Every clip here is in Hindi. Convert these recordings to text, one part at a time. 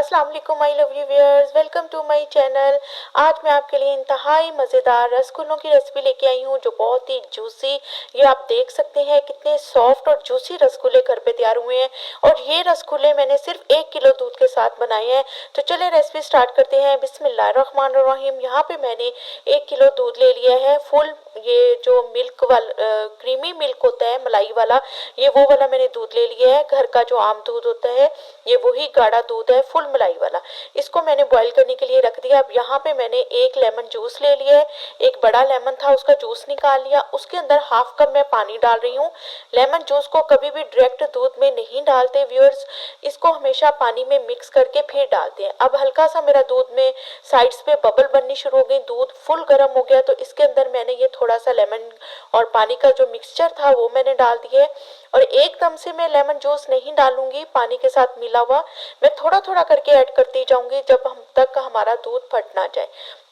अस्सलाम वालेकुम my lovely viewers, welcome to my channel. आज मैं आपके लिए इंतहाई मज़ेदार रसगुल्लों की रेसिपी लेके आई हूँ जो बहुत ही जूसी। ये आप देख सकते हैं कितने सॉफ्ट और जूसी रसगुल्ले घर पे तैयार हुए हैं। और ये रसगुल्ले मैंने सिर्फ 1 किलो दूध के साथ बनाए हैं। तो चलिए रेसिपी स्टार्ट करते हैं। बिस्मिल्लाहिर्रहमानिर्रहीम। यहाँ पे मैंने 1 किलो दूध ले लिया है फुल। ये जो मिल्क वाला क्रीमी मिल्क होता है मलाई वाला, ये वो वाला मैंने दूध ले लिया है। घर का जो आम दूध होता है ये वही गाढ़ा दूध है फुल मलाई वाला। इसको मैंने बॉईल करने के लिए रख दिया। अब यहाँ पे मैंने एक लेमन जूस ले लिया है। एक बड़ा लेमन था उसका जूस निकाल लिया। उसके अंदर हाफ कप मैं पानी डाल रही हूँ। लेमन जूस को कभी भी डायरेक्ट दूध में नहीं डालते व्यूअर्स, इसको हमेशा पानी में मिक्स करके फिर डालते हैं। अब हल्का सा मेरा दूध में साइड्स पे बबल बननी शुरू हो गई, दूध फुल गर्म हो गया। तो इसके अंदर मैंने ये थोड़ा सा लेमन और पानी का जो मिक्सचर था वो मैंने डाल दिया। और एकदम से मैं लेमन जूस नहीं डालूंगी पानी के साथ मिला हुआ, मैं थोड़ा थोड़ा करके ऐड करती जाऊंगी जब हम तक हमारा दूध फट ना जाए।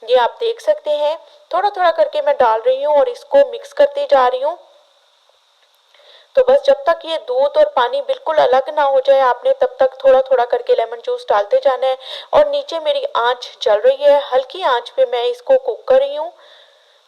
ये आप देख सकते हैं थोड़ा थोड़ा करके मैं डाल रही हूँ और इसको मिक्स करती जा रही हूँ। तो बस जब तक ये दूध और पानी बिल्कुल अलग ना हो जाए आपने तब तक थोड़ा थोड़ा करके लेमन जूस डालते जाना है। और नीचे मेरी आंच जल रही है, हल्की आंच पे मैं इसको कुक कर रही हूँ।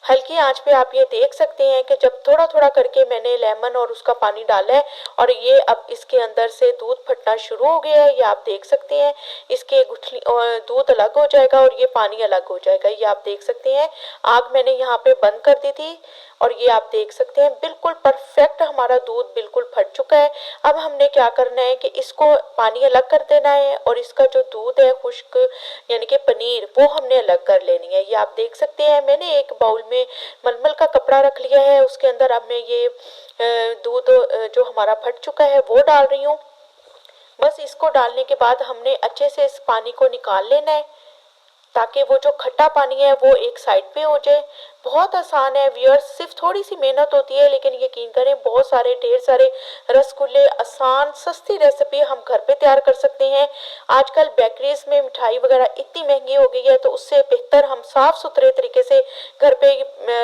हल्की आंच पे आप ये देख सकते हैं कि जब थोड़ा थोड़ा करके मैंने लेमन और उसका पानी डाला है और ये अब इसके अंदर से दूध फटना शुरू हो गया है। ये आप देख सकते हैं इसके गुठली और दूध अलग हो जाएगा और ये पानी अलग हो जाएगा। ये आप देख सकते हैं आग मैंने यहाँ पे बंद कर दी थी और ये आप देख सकते हैं बिल्कुल परफेक्ट हमारा दूध बिल्कुल फट चुका है। अब हमने क्या करना है कि इसको पानी अलग कर देना है और इसका जो दूध है खुश्क यानी कि पनीर वो हमने अलग कर लेनी है। ये आप देख सकते हैं मैंने एक बाउल में मलमल का कपड़ा रख लिया है, उसके अंदर अब मैं ये दूध जो हमारा फट चुका है वो डाल रही हूँ। बस इसको डालने के बाद हमने अच्छे से इस पानी को निकाल लेना है ताकि वो जो खट्टा पानी है वो एक साइड पे हो जाए। बहुत आसान है व्यूअर्स, सिर्फ थोड़ी सी मेहनत होती है लेकिन यकीन करें बहुत सारे ढेर सारे रसगुल्ले आसान सस्ती रेसिपी हम घर पे तैयार कर सकते हैं। आजकल बेकरीज में मिठाई वगैरह इतनी महंगी हो गई है तो उससे बेहतर हम साफ सुथरे तरीके से घर पे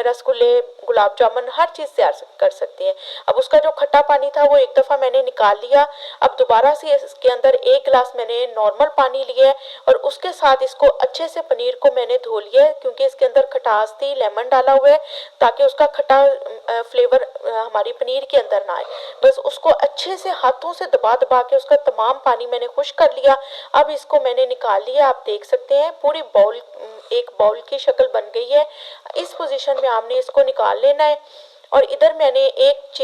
रसगुल्ले गुलाब जामुन हर चीज़ तैयार कर सकते हैं। अब उसका जो खट्टा पानी था वो एक दफ़ा मैंने निकाल लिया। अब दोबारा से इसके अंदर 1 गिलास मैंने नॉर्मल पानी लिया है और उसके साथ इसको अच्छे से पनीर को मैंने धो लिया है क्योंकि इसके अंदर खटास थी, लेमन डाला हुआ है ताकि उसका खट्टा फ्लेवर हमारी पनीर के अंदर ना आए। बस उसको अच्छे से हाथों से दबा दबा के उसका तमाम पानी मैंने खुश कर लिया। अब इसको मैंने निकाल लिया, आप देख सकते हैं पूरी बाउल एक बाउल की शक्ल बन गई है। इस पोजीशन में आपने इसको निकाल लेना है। और इधर मैंने 1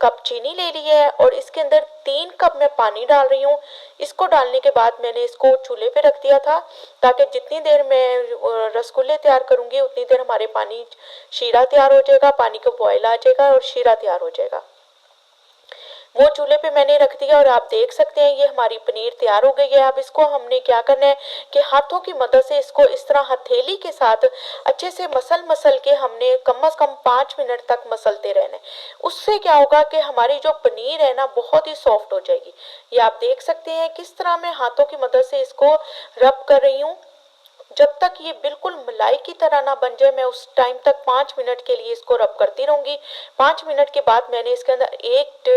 कप चीनी ले ली है और इसके अंदर 3 कप मैं पानी डाल रही हूँ। इसको डालने के बाद मैंने इसको चूल्हे पे रख दिया था ताकि जितनी देर मैं रसगुल्ले तैयार करूंगी उतनी देर हमारे पानी शीरा तैयार हो जाएगा, पानी का बॉयल आ जाएगा और शीरा तैयार हो जाएगा। वो चूल्हे पे मैंने रख दिया और आप देख सकते हैं ये हमारी पनीर तैयार हो गई है। अब इसको हमने क्या करना है कि हाथों की मदद से इसको इस तरह हथेली के साथ अच्छे से मसल मसल के हमने कम से कम 5 मिनट तक मसलते रहना है। उससे क्या होगा कि हमारी जो पनीर है ना बहुत ही सॉफ्ट हो जाएगी। ये आप देख सकते हैं किस तरह मैं हाथों की मदद से इसको रब कर रही हूँ। जब तक ये बिल्कुल मलाई की तरह ना बन जाए मैं उस टाइम तक 5 मिनट के लिए इसको रब करती रहूंगी। 5 मिनट के बाद मैंने इसके अंदर 1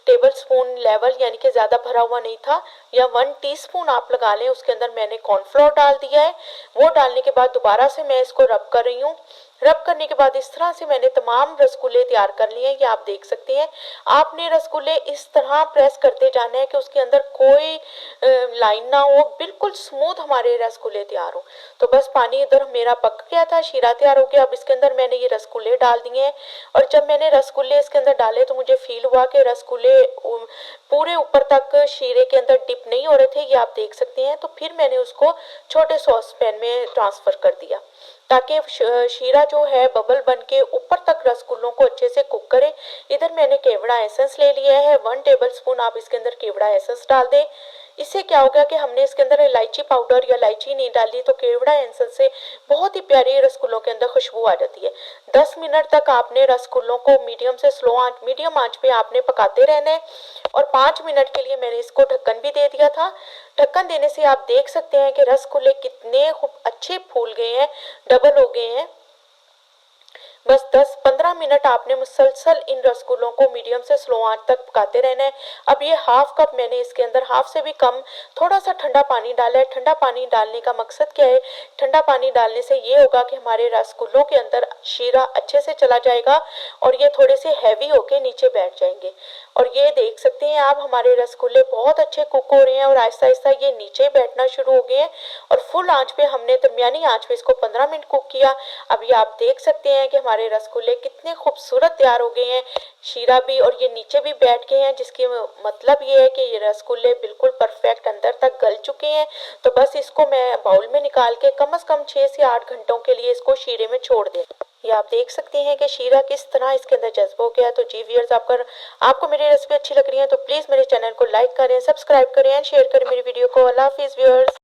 टेबल स्पून लेवल यानी कि ज़्यादा भरा हुआ नहीं था या 1 टीस्पून आप लगा लें, उसके अंदर मैंने कॉर्नफ्लोर डाल दिया है। वो डालने के बाद दोबारा से मैं इसको रब कर रही हूँ। रब करने के बाद इस तरह से मैंने तमाम रसगुल्ले तैयार कर लिए हैं। ये आप देख सकते हैं आपने रसगुल्ले इस तरह प्रेस करते जाना है कि उसके अंदर कोई लाइन ना हो, बिल्कुल स्मूथ हमारे रसगुल्ले तैयार हो। तो बस पानी इधर मेरा पक गया था, शीरा तैयार हो गया। अब इसके अंदर मैंने ये रसगुल्ले डाल दिए हैं और जब मैंने रसगुल्ले इसके अंदर डाले तो मुझे फील हुआ कि रसगुल्ले पूरे ऊपर तक शीरे के अंदर डिप नहीं हो रहे थे। ये आप देख सकते हैं। तो फिर मैंने उसको छोटे सॉस पैन में ट्रांसफर कर दिया ताकि शीरा जो है बबल बन के ऊपर तक रसगुल्लों को अच्छे से कुक करे। इधर मैंने केवड़ा एसेंस ले लिया है 1 टेबल स्पून, आप इसके अंदर केवड़ा एसेंस डाल दें। इससे क्या होगा कि हमने इसके अंदर इलायची पाउडर या इलायची नहीं डाली तो केवड़ा एसेंस से बहुत ही प्यारी रसगुल्लों के अंदर खुशबू आ जाती है। 10 मिनट तक आपने रसगुल्लों को मीडियम से स्लो आंच मीडियम आंच पे आपने पकाते रहना है। और 5 मिनट के लिए मैंने इसको ढक्कन भी दे दिया था। ढक्कन देने से आप देख सकते हैं कि रसगुल्ले कितने खूब अच्छे फूल गए हैं, डबल हो गए हैं। बस 10-15 मिनट आपने मुसलसल इन रसगुल्लों को मीडियम से स्लो आंच तक पकाते रहना है। अब ये हाफ कप मैंने इसके अंदर हाफ से भी कम थोड़ा सा ठंडा पानी डाला है। ठंडा पानी डालने का मकसद क्या है? ठंडा पानी डालने से ये होगा कि हमारे रसगुल्लों के अंदर शीरा अच्छे से चला जाएगा और ये थोड़े से हैवी होके नीचे बैठ जाएंगे। और ये देख सकते हैं आप, हमारे रसगुल्ले बहुत अच्छे कुक हो रहे हैं और आहिस्ता आहिस्ता ये नीचे बैठना शुरू हो गए हैं। और फुल आंच पे हमने दरमियानी आंच पे इसको 15 मिनट कुक किया। अब ये आप देख सकते हैं कि हमारे रसगुल्ले कितने खूबसूरत तैयार हो गए हैं, शीरा भी और ये नीचे भी बैठ गए हैं, जिसकी मतलब ये है कि ये रसगुल्ले बिल्कुल परफेक्ट अंदर तक गल चुके हैं। तो बस इसको मैं बाउल में निकाल के कम से कम 6 से 8 घंटों के लिए इसको शीरे में छोड़ दें। ये आप देख सकते हैं कि शीरा किस तरह इसके अंदर जज्ब हो गया। तो जी व्यूअर्स, आपको मेरी रेसिपी अच्छी लग रही है तो प्लीज़ मेरे चैनल को लाइक करें, सब्सक्राइब करें एंड शेयर करें मेरी वीडियो को। अल्लाह हाफिज़ व्यूअर्स।